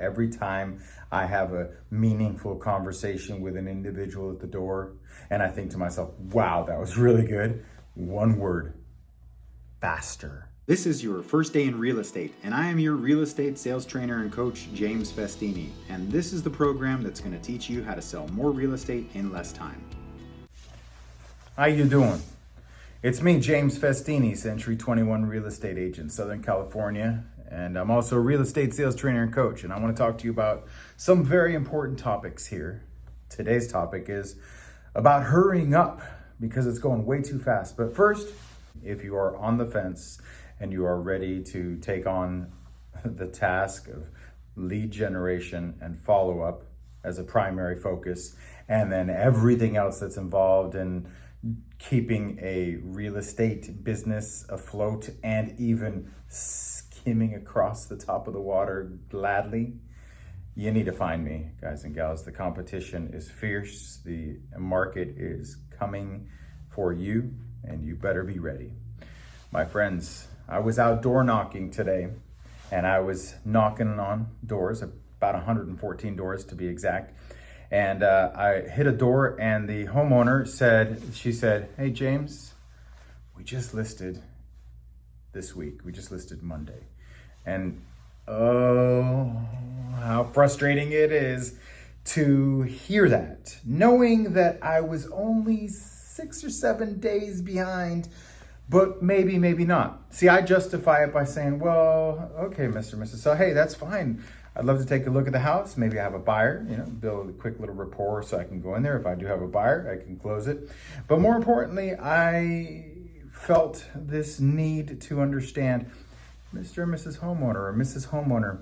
Every time I have a meaningful conversation with an individual at the door, and I think to myself, wow, that was really good. One word: faster. This is your first day in real estate, and I am your real estate sales trainer and coach, James Festini. And this is the program that's going to teach you how to sell more real estate in less time. How you doing? It's me, James Festini, Century 21 real estate agent, Southern California. And I'm also a real estate sales trainer and coach. And I want to talk to you about some very important topics here. Today's topic is about hurrying up because it's going way too fast. But first, if you are on the fence and you are ready to take on the task of lead generation and follow-up as a primary focus, and then everything else that's involved in keeping a real estate business afloat and even skimming across the top of the water gladly, you need to find me, guys and gals. The competition is fierce. The market is coming for you, and you better be ready. My friends, I was out door knocking today, and I was knocking on doors, about 114 doors to be exact. And I hit a door, and the homeowner said, "Hey, James, we just listed this week. We just listed Monday." And oh, how frustrating it is to hear that, knowing that I was only 6 or 7 days behind, but maybe not. See, I justify it by saying, well, okay, Mr. and Mrs. So, hey, that's fine. I'd love to take a look at the house. Maybe I have a buyer, build a quick little rapport so I can go in there. If I do have a buyer, I can close it. But more importantly, I felt this need to understand, Mr. and Mrs. Homeowner or Mrs. Homeowner,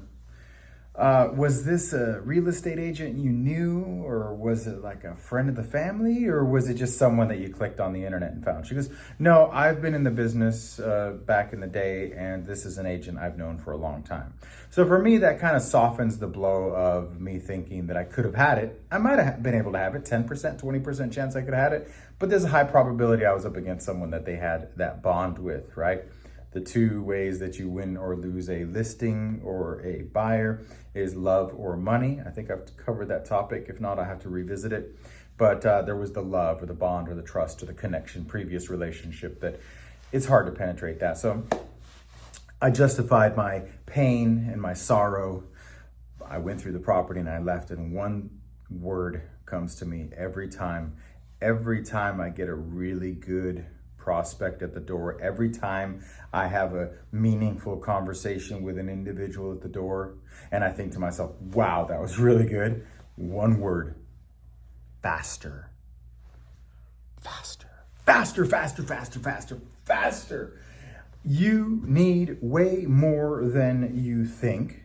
was this a real estate agent you knew, or was it like a friend of the family, or was it just someone that you clicked on the internet and found? She goes, "No, I've been in the business back in the day, and this is an agent I've known for a long time." So for me, that kind of softens the blow of me thinking that I could have had it. I might have been able to have it, 10%, 20% chance I could have had it, but there's a high probability I was up against someone that they had that bond with, right? The two ways that you win or lose a listing or a buyer is love or money. I think I've covered that topic. If not, I have to revisit it. But there was the love or the bond or the trust or the connection, previous relationship, that it's hard to penetrate that. So I justified my pain and my sorrow. I went through the property and I left, and one word comes to me every time I get a really good prospect at the door, every time I have a meaningful conversation with an individual at the door, and I think to myself, wow, that was really good. One word: faster. Faster, faster, faster, faster, faster, faster. You need way more than you think,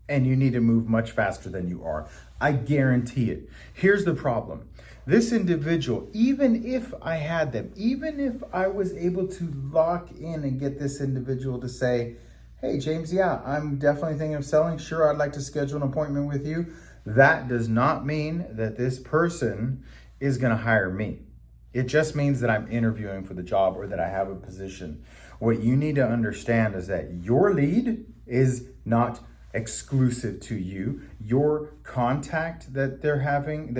and you need to move much faster than you are. I guarantee it. Here's the problem. This individual, even if I had them, even if I was able to lock in and get this individual to say, "Hey, James, yeah, I'm definitely thinking of selling. Sure, I'd like to schedule an appointment with you." That does not mean that this person is going to hire me. It just means that I'm interviewing for the job or that I have a position. What you need to understand is that your lead is not exclusive to you. Your contact that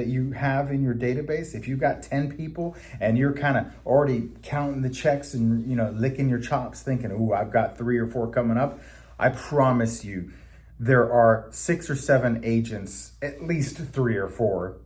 you have in your database, if you've got 10 people and you're kind of already counting the checks and licking your chops thinking, "Ooh, I've got 3 or 4 coming up," I promise you there are 6 or 7 agents, at least 3 or 4,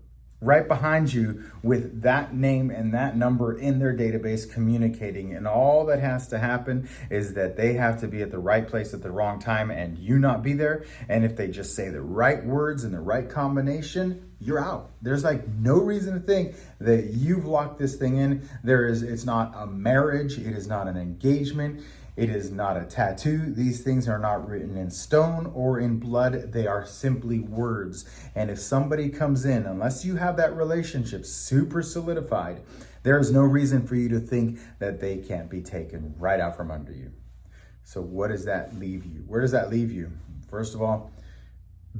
right behind you with that name and that number in their database communicating. And all that has to happen is that they have to be at the right place at the wrong time and you not be there. And if they just say the right words in the right combination, you're out. There's like no reason to think that you've locked this thing in. It's not a marriage. It is not an engagement. It is not a tattoo. These things are not written in stone or in blood. They are simply words. And if somebody comes in, unless you have that relationship super solidified, there is no reason for you to think that they can't be taken right out from under you. So what does that leave you? Where does that leave you? First of all,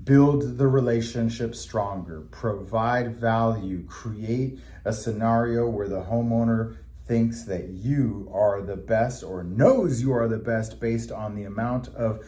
build the relationship stronger, provide value, create a scenario where the homeowner thinks that you are the best or knows you are the best based on the amount of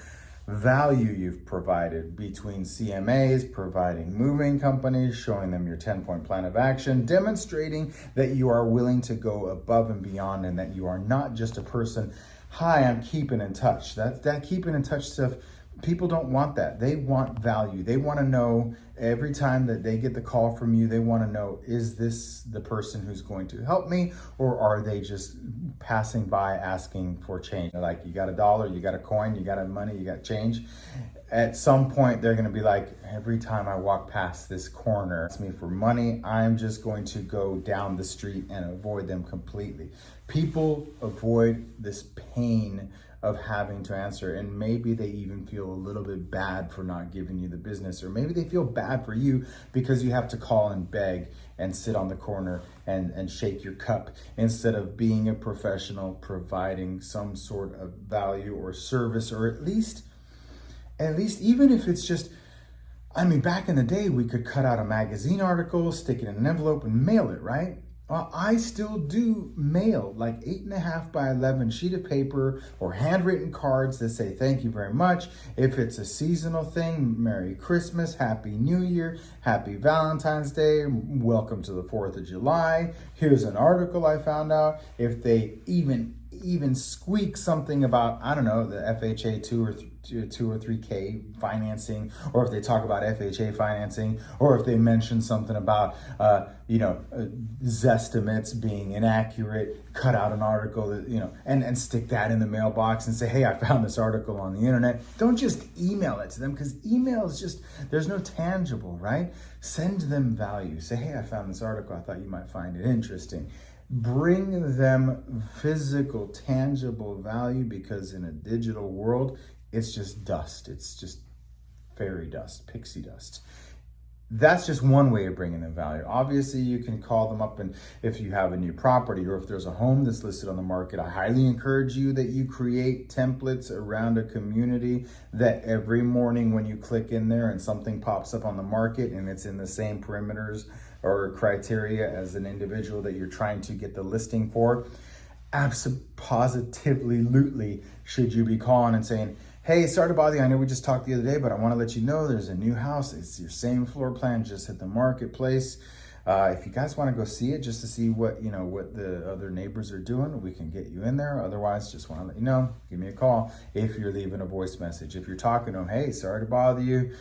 value you've provided between CMAs, providing moving companies, showing them your 10-point plan of action, demonstrating that you are willing to go above and beyond and that you are not just a person, hi, I'm keeping in touch. That keeping in touch stuff, people don't want that. They want value. They want to know every time that they get the call from you, they want to know, is this the person who's going to help me, or are they just passing by asking for change? Like, you got $1, you got a coin, you got money, you got change. At some point, they're going to be like, every time I walk past this corner, ask me for money, I'm just going to go down the street and avoid them completely. People avoid this pain of having to answer, and maybe they even feel a little bit bad for not giving you the business, or maybe they feel bad for you because you have to call and beg and sit on the corner and shake your cup instead of being a professional, providing some sort of value or service, or at least even if it's just, I mean, back in the day, we could cut out a magazine article, stick it in an envelope and mail it, right? Well, I still do mail like 8.5 by 11 sheet of paper or handwritten cards that say thank you very much. If it's a seasonal thing, Merry Christmas, Happy New Year, Happy Valentine's Day, welcome to the 4th of July. Here's an article I found out. If they even squeak something about, I don't know, the FHA 2 or 3K financing, or if they talk about FHA financing, or if they mention something about, Zestimates being inaccurate, cut out an article that, and stick that in the mailbox and say, hey, I found this article on the internet. Don't just email it to them, because email is just, there's no tangible, right? Send them value. Say, hey, I found this article. I thought you might find it interesting. Bring them physical, tangible value, because in a digital world, it's just dust. It's just fairy dust, pixie dust. That's just one way of bringing them value. Obviously, you can call them up, and if you have a new property or if there's a home that's listed on the market, I highly encourage you that you create templates around a community that every morning when you click in there and something pops up on the market and it's in the same perimeters or criteria as an individual that you're trying to get the listing for, positively should you be calling and saying, hey, sorry to bother you. I know we just talked the other day, but I want to let you know there's a new house. It's your same floor plan, just hit the marketplace. If you guys want to go see it, just to see what the other neighbors are doing, we can get you in there. Otherwise, just want to let you know, give me a call if you're leaving a voice message. If you're talking to them, hey, sorry to bother you.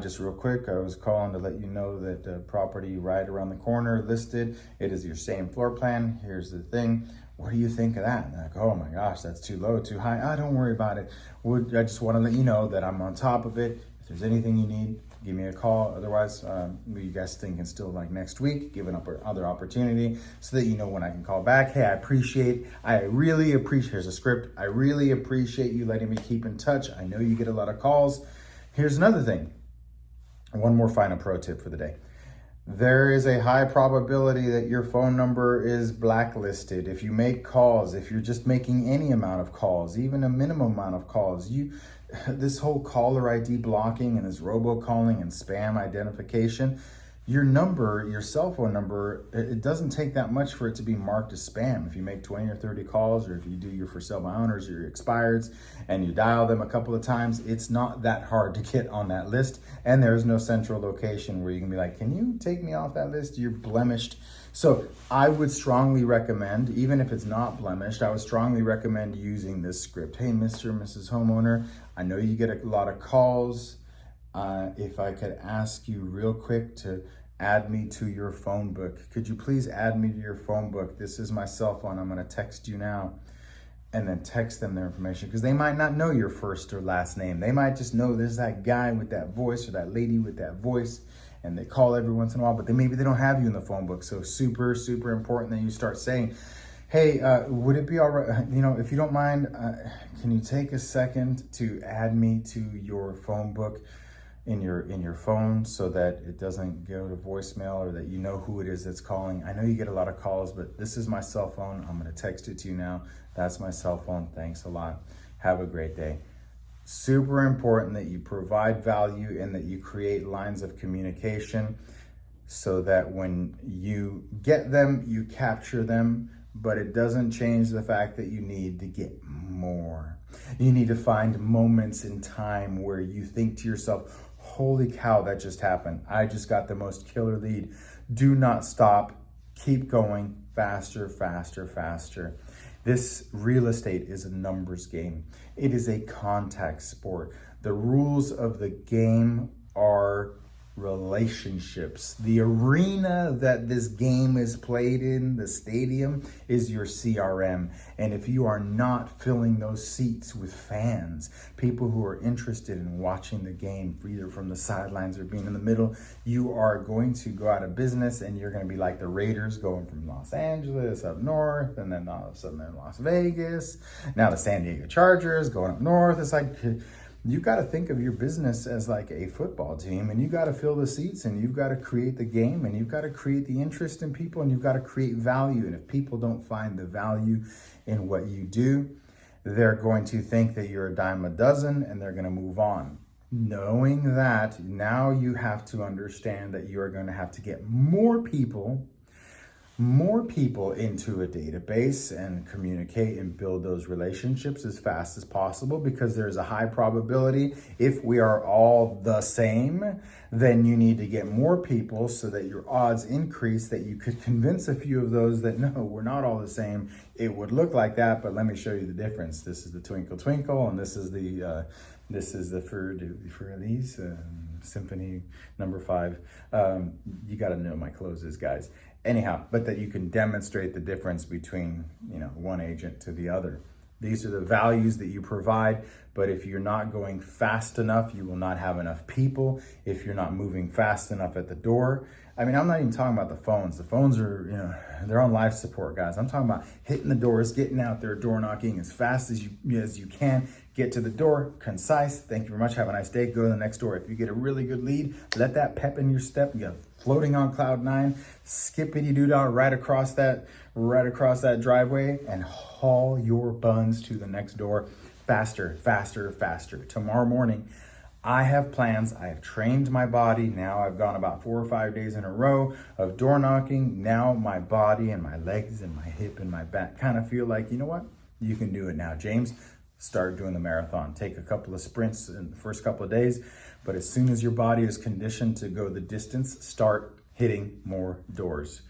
Just real quick, I was calling to let you know that the property right around the corner listed, it is your same floor plan. Here's the thing. What do you think of that? And they're like, oh my gosh, that's too low, too high. Don't worry about it. I just want to let you know that I'm on top of it. If there's anything you need, give me a call. Otherwise, you guys thinking still like next week, giving up another opportunity so that you know when I can call back. Hey, I really appreciate, here's a script. I really appreciate you letting me keep in touch. I know you get a lot of calls. Here's another thing. One more final pro tip for the day. There is a high probability that your phone number is blacklisted. If you make calls, if you're just making any amount of calls, even a minimum amount of calls, this whole caller ID blocking and this robocalling and spam identification, your cell phone number, it doesn't take that much for it to be marked as spam. If you make 20 or 30 calls, or if you do your for sale by owners or your expireds and you dial them a couple of times, it's not that hard to get on that list. And there's no central location where you can be like, can you take me off that list? You're blemished. So I would strongly recommend, even if it's not blemished, I would strongly recommend using this script. Hey, Mr. or Mrs. Homeowner, I know you get a lot of calls. If I could ask you real quick to add me to your phone book. Could you please add me to your phone book? This is my cell phone. I'm going to text you now. And then text them their information, because they might not know your first or last name. They might just know there's that guy with that voice or that lady with that voice, and they call every once in a while, but maybe they don't have you in the phone book. So super, super important that you start saying, hey, would it be all right, if you don't mind, can you take a second to add me to your phone book in your phone, so that it doesn't go to voicemail, or that you know who it is that's calling. I know you get a lot of calls, but this is my cell phone. I'm going to text it to you now. That's my cell phone. Thanks a lot. Have a great day. Super important that you provide value and that you create lines of communication, so that when you get them, you capture them but it doesn't change the fact that you need to get more. You need to find moments in time where you think to yourself, holy cow, that just happened. I just got the most killer lead. Do not stop. Keep going faster, faster, faster. This real estate is a numbers game. It is a contact sport. The rules of the game are relationships. The arena that this game is played in, the stadium, is your CRM. And if you are not filling those seats with fans, people who are interested in watching the game, either from the sidelines or being in the middle, you are going to go out of business, and you're going to be like the Raiders going from Los Angeles up north, and then all of a sudden they're in Las Vegas. Now the San Diego Chargers going up north. It's like, you got to think of your business as like a football team, and you got to fill the seats, and you've got to create the game, and you've got to create the interest in people, and you've got to create value. And if people don't find the value in what you do, they're going to think that you're a dime a dozen, and they're going to move on. Knowing that, now you have to understand that you are going to have to get more people into a database and communicate and build those relationships as fast as possible, because there's a high probability, if we are all the same, then you need to get more people so that your odds increase, that you could convince a few of those that no, we're not all the same. It would look like that, but let me show you the difference. This is the Twinkle Twinkle, and this is the Fleur de Lis, Symphony number 5. You got to know my closes, guys. Anyhow, but that you can demonstrate the difference between, one agent to the other. These are the values that you provide, but if you're not going fast enough, you will not have enough people. If you're not moving fast enough at the door, I'm not even talking about the phones. The phones are, they're on life support, guys. I'm talking about hitting the doors, getting out there, door knocking as fast as you can. Get to the door, concise. Thank you very much. Have a nice day. Go to the next door. If you get a really good lead, let that pep in your step. You're floating on cloud 9, skippity doo dah right across that driveway, and haul your buns to the next door faster, faster, faster. Tomorrow morning, I have plans. I have trained my body. Now I've gone about 4 or 5 days in a row of door knocking. Now my body and my legs and my hip and my back kind of feel like, you know what? You can do it now, James. Start doing the marathon. Take a couple of sprints in the first couple of days, but as soon as your body is conditioned to go the distance, start hitting more doors.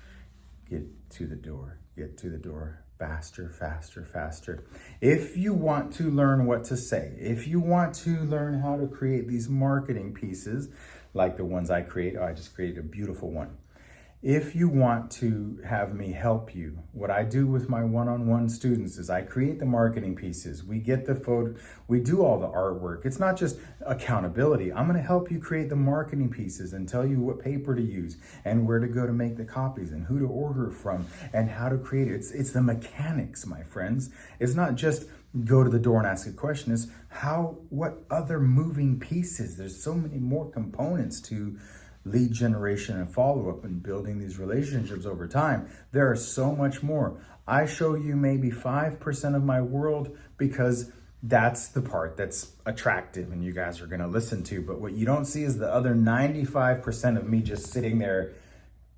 Get to the door. Get to the door. Faster, faster, faster. If you want to learn what to say, if you want to learn how to create these marketing pieces like the ones I create, I just created a beautiful one. If you want to have me help you, what I do with my one-on-one students is I create the marketing pieces. We get the photo, we do all the artwork. It's not just accountability. I'm going to help you create the marketing pieces and tell you what paper to use and where to go to make the copies and who to order from and how to create it. It's the mechanics, my friends. It's not just go to the door and ask a question. It's what other moving pieces. There's so many more components to lead generation and follow-up and building these relationships over time. There are so much more. I show you maybe 5% of my world because that's the part that's attractive and you guys are going to listen to. But what you don't see is the other 95% of me just sitting there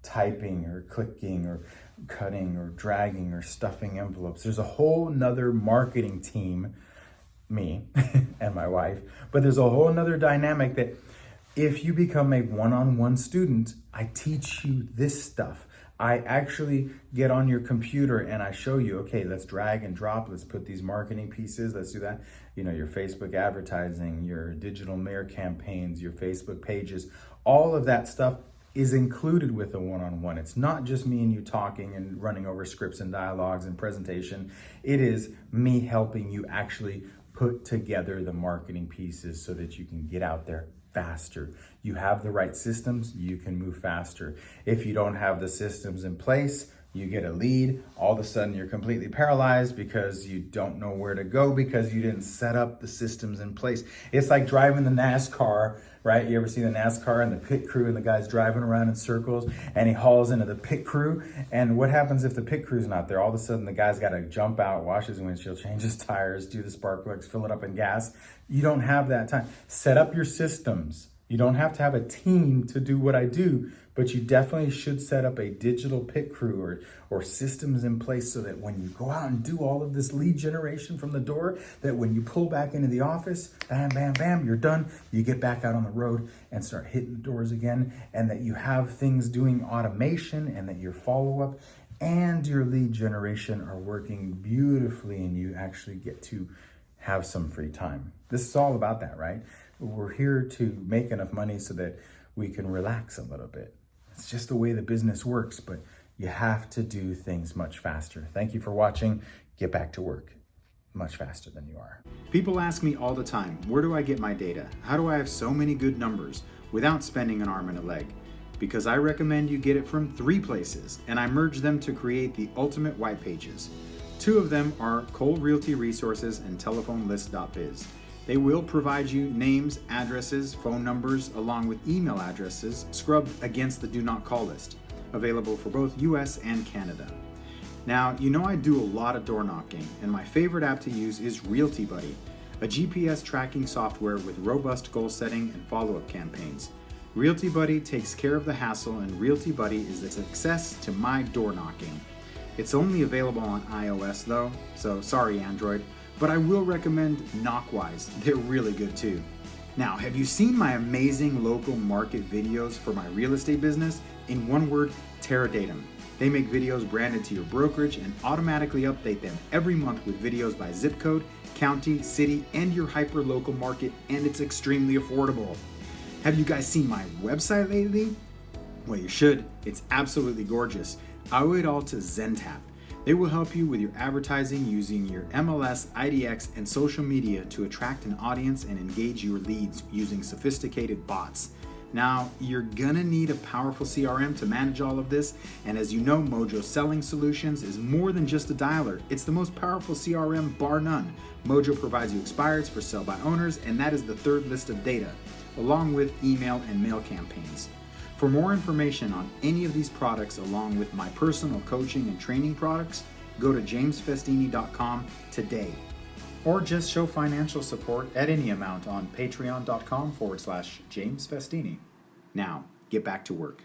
typing or clicking or cutting or dragging or stuffing envelopes. There's a whole nother marketing team, me and my wife, but there's a whole nother dynamic that if you become a one-on-one student, I teach you this stuff. I actually get on your computer and I show you, okay, let's drag and drop. Let's put these marketing pieces. Let's do that. Your Facebook advertising, your digital mail campaigns, your Facebook pages, all of that stuff is included with a one-on-one. It's not just me and you talking and running over scripts and dialogues and presentation. It is me helping you actually put together the marketing pieces so that you can get out there faster. You have the right systems, you can move faster. If you don't have the systems in place, you get a lead, all of a sudden you're completely paralyzed because you don't know where to go because you didn't set up the systems in place. It's like driving the NASCAR, right? You ever see the NASCAR and the pit crew and the guy's driving around in circles and he hauls into the pit crew, and what happens if the pit crew's not there? All of a sudden the guy's got to jump out, wash his windshield, change his tires, do the spark plugs, fill it up in gas. You don't have that time. Set up your systems You don't have to have a team to do what I do, but you definitely should set up a digital pit crew or systems in place so that when you go out and do all of this lead generation from the door, that when you pull back into the office, bam, bam, bam, you're done. You get back out on the road and start hitting the doors again, and that you have things doing automation, and that your follow-up and your lead generation are working beautifully, and you actually get to have some free time. This is all about that, right? We're here to make enough money so that we can relax a little bit. It's just the way the business works, but you have to do things much faster. Thank you for watching. Get back to work much faster than you are. People ask me all the time, where do I get my data? How do I have so many good numbers without spending an arm and a leg? Because I recommend you get it from 3 places, and I merge them to create the ultimate white pages. 2 of them are Cole Realty Resources and TelephoneList.biz. They will provide you names, addresses, phone numbers, along with email addresses scrubbed against the do not call list, available for both US and Canada. Now, you know I do a lot of door knocking, and my favorite app to use is Realty Buddy, a GPS tracking software with robust goal setting and follow-up campaigns. Realty Buddy takes care of the hassle, and Realty Buddy is the success to my door knocking. It's only available on iOS though, so sorry Android, but I will recommend Knockwise. They're really good too. Now, have you seen my amazing local market videos for my real estate business? In one word, Terradatum. They make videos branded to your brokerage and automatically update them every month with videos by zip code, county, city, and your hyper-local market, and it's extremely affordable. Have you guys seen my website lately? Well, you should. It's absolutely gorgeous. I owe it all to Zentap. They will help you with your advertising using your MLS, IDX, and social media to attract an audience and engage your leads using sophisticated bots. Now, you're gonna need a powerful CRM to manage all of this, and as you know, Mojo Selling Solutions is more than just a dialer. It's the most powerful CRM bar none. Mojo provides you expireds for sell by owners, and that is the 3rd list of data, along with email and mail campaigns. For more information on any of these products, along with my personal coaching and training products, go to jamesfestini.com today. Or just show financial support at any amount on patreon.com/James Festini. Now, get back to work.